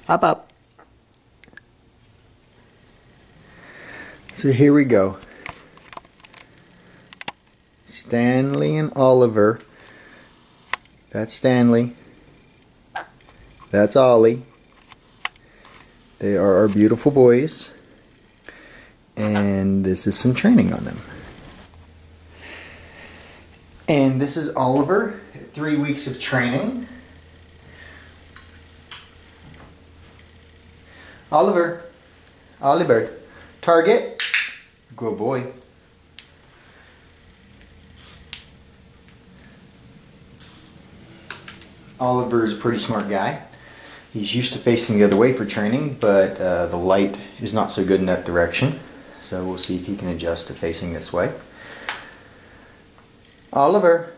Up, up. So here we go. Stanley and Oliver. That's Stanley. That's Ollie. They are our beautiful boys. And this is some training on them. And this is Oliver, 3 weeks of training. Oliver, Oliver, target, good boy. Oliver is a pretty smart guy. He's used to facing the other way for training, but the light is not so good in that direction. So we'll see if he can adjust to facing this way. Oliver,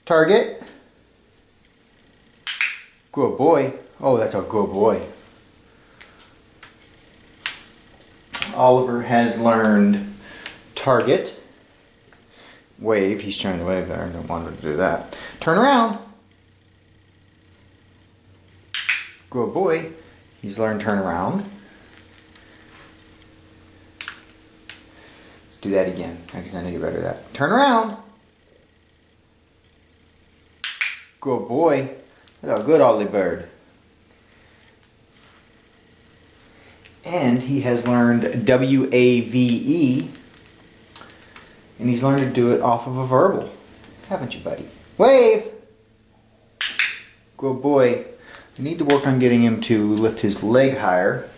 target, good boy. Oh, that's a good boy. Oliver has learned target, wave. He's trying to wave there. I don't want him to do that. Turn around. Good boy. He's learned turn around. Let's do that again. Because I know you're better at that. Turn around. Good boy. That's a good Ollie bird. And he has learned W-A-V-E, and he's learned to do it off of a verbal. Haven't you, buddy? Wave! Good boy. We need to work on getting him to lift his leg higher,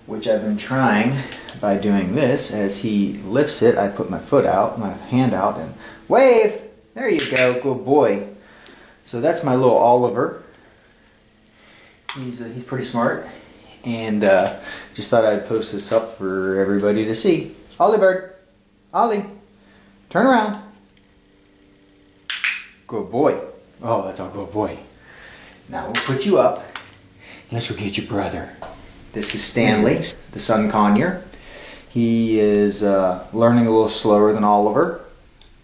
which I've been trying by doing this. As he lifts it, I put my foot out, my hand out, and wave! There you go, good boy. So that's my little Oliver. He's pretty smart. And just thought I'd post this up for everybody to see. Ollie bird, Ollie, turn around. Good boy. Oh, that's a good boy. Now we'll put you up. Let's go get your brother. This is Stanley, the son conure. He is learning a little slower than Oliver,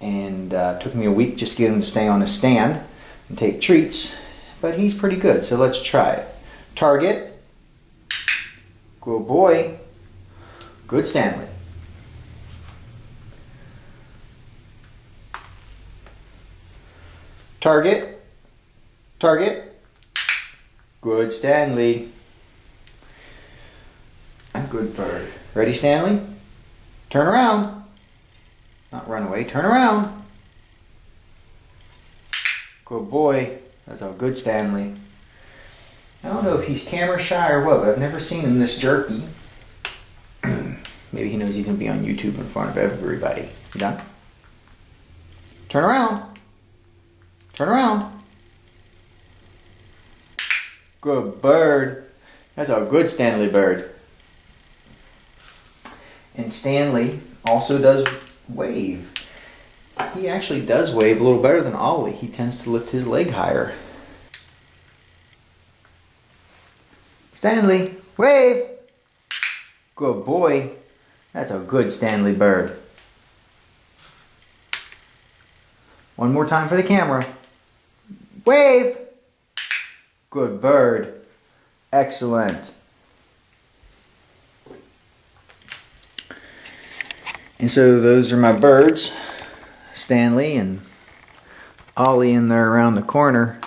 and took me a week just to get him to stay on a stand and take treats. But he's pretty good, so let's try it. Target. Good boy. Good Stanley. Target. Target. Good Stanley. Good bird. Ready, Stanley? Turn around. Not run away. Turn around. Good boy. That's a good Stanley. I don't know if he's camera shy or what, but I've never seen him this jerky. Maybe he knows he's going to be on YouTube in front of everybody. You done? Turn around. Turn around. Good bird. That's a good Stanley bird. And Stanley also does wave. He actually does wave a little better than Ollie. He tends to lift his leg higher. Stanley, wave! Good boy. That's a good Stanley bird. One more time for the camera. Wave! Good bird. Excellent. And so those are my birds. Stanley and Ollie in there around the corner.